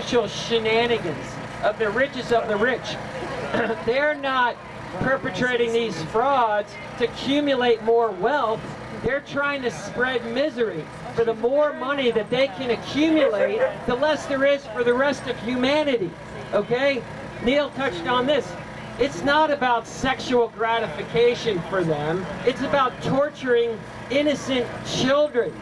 financial shenanigans of the richest of the rich. They're not perpetrating these frauds to accumulate more wealth. They're trying to spread misery. For the more money that they can accumulate, the less there is for the rest of humanity. Okay? Neil touched on this. It's not about sexual gratification for them. It's about torturing innocent children.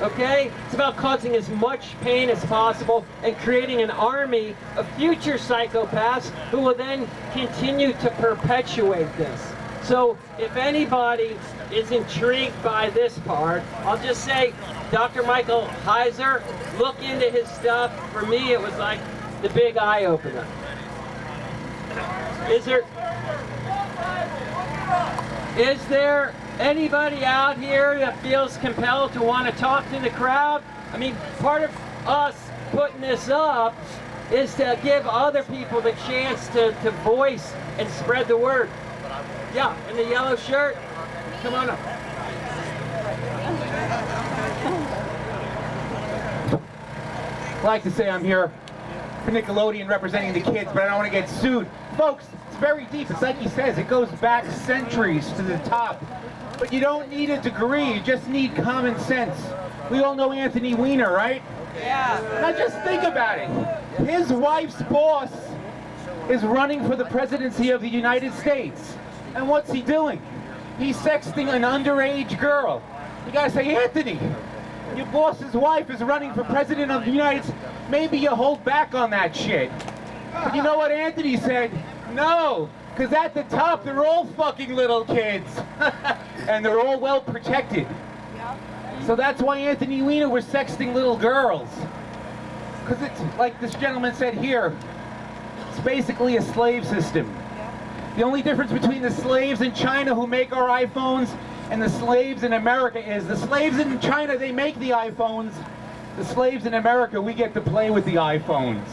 Okay? It's about causing as much pain as possible and creating an army of future psychopaths who will then continue to perpetuate this. So if anybody is intrigued by this part, I'll just say, Dr. Michael Heiser, look into his stuff. For me, it was like the big eye-opener. Is there anybody out here that feels compelled to want to talk to the crowd? I mean, part of us putting this up is to give other people the chance to voice and spread the word. Yeah, in the yellow shirt, come on up. I like to say I'm here for Nickelodeon representing the kids, but I don't want to get sued. Folks, it's very deep. It's like he says, it goes back centuries to the top. But you don't need a degree, you just need common sense. We all know Anthony Weiner, right? Yeah. Now just think about it. His wife's boss is running for the presidency of the United States. And what's he doing? He's sexting an underage girl. You gotta say, Anthony, your boss's wife is running for president of the United States. Maybe you hold back on that shit. But you know what Anthony said? No, because at the top they're all fucking little kids. And they're all well protected. So that's why Anthony Weiner was sexting little girls. Because it's, like this gentleman said here, it's basically a slave system. The only difference between the slaves in China who make our iPhones and the slaves in America is the slaves in China, they make the iPhones. The slaves in America, we get to play with the iPhones.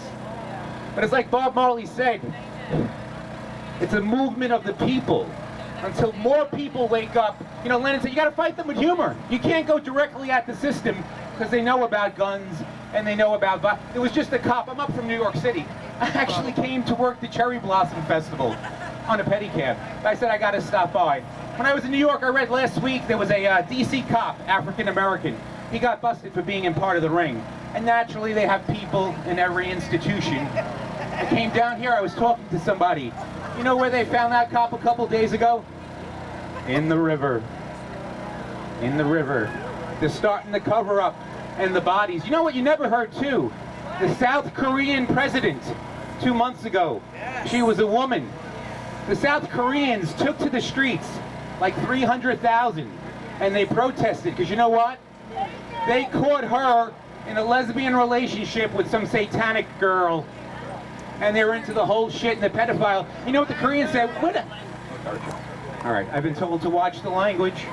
But it's like Bob Marley said, it's a movement of the people. Until more people wake up. You know, Lennon said, you gotta fight them with humor. You can't go directly at the system because they know about guns and they know about violence. It was just a cop. I'm up from New York City. I actually came to work the Cherry Blossom Festival on a pedicab. I said I gotta stop by. When I was in New York, I read last week there was a DC cop, African American. He got busted for being in part of the ring. And naturally they have people in every institution. I came down here, I was talking to somebody. You know where they found that cop a couple days ago? In the river. In the river. They're starting to cover up. And the bodies. You know what you never heard too? The South Korean president 2 months ago. She was a woman. The South Koreans took to the streets like 300,000 and they protested because you know what? They caught her in a lesbian relationship with some satanic girl and they were into the whole shit and the pedophile. You know what the Koreans said? All right, I've been told to watch the language.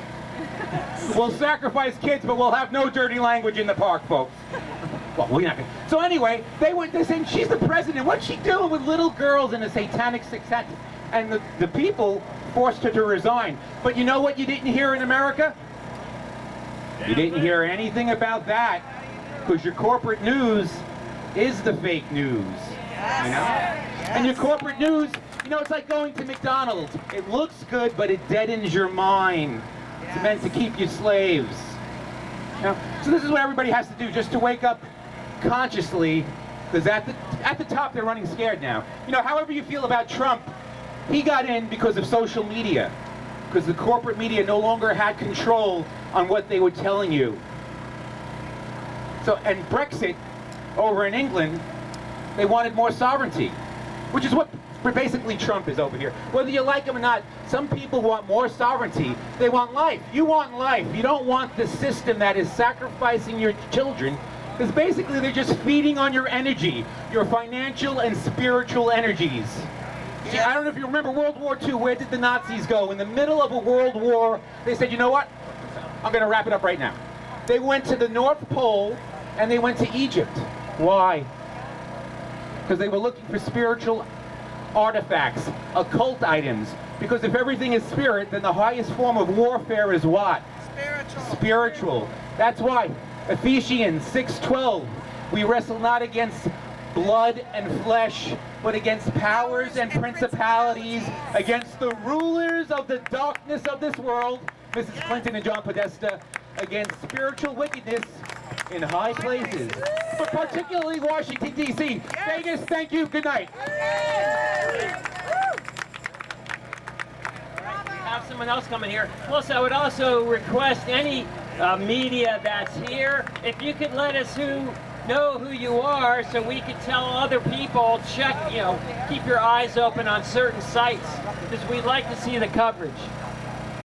We'll sacrifice kids, but we'll have no dirty language in the park, folks. Well, we're not gonna. So anyway, they said, she's the president. What's she doing with little girls in a satanic sect? And the people forced her to resign. But you know what you didn't hear in America? You didn't hear anything about that, because your corporate news is the fake news. You know? And your corporate news, you know, it's like going to McDonald's. It looks good, but it deadens your mind. It's meant to keep you slaves. You know? So this is what everybody has to do, just to wake up consciously, because at the top they're running scared now. You know, however you feel about Trump, he got in because of social media, because the corporate media no longer had control on what they were telling you. So, and Brexit, over in England, they wanted more sovereignty, which is what basically Trump is over here. Whether you like him or not, some people want more sovereignty. They want life. You want life. You don't want the system that is sacrificing your children, because basically they're just feeding on your energy, your financial and spiritual energies. See, I don't know if you remember World War II. Where did the Nazis go? In the middle of a world war, they said, you know what? I'm going to wrap it up right now. They went to the North Pole and they went to Egypt. Why? Because they were looking for spiritual artifacts, occult items. Because if everything is spirit, then the highest form of warfare is what? Spiritual. Spiritual. That's why Ephesians 6:12, we wrestle not against blood and flesh, but against powers and principalities, against the rulers of the darkness of this world, Mrs. Clinton and John Podesta, against spiritual wickedness in high places, but particularly Washington, D.C. Vegas, thank you. Good night. Have someone else come in here. Plus, I would also request any media that's here, if you could let us know who you are, so we could tell other people, check, keep your eyes open on certain sites, because we'd like to see the coverage.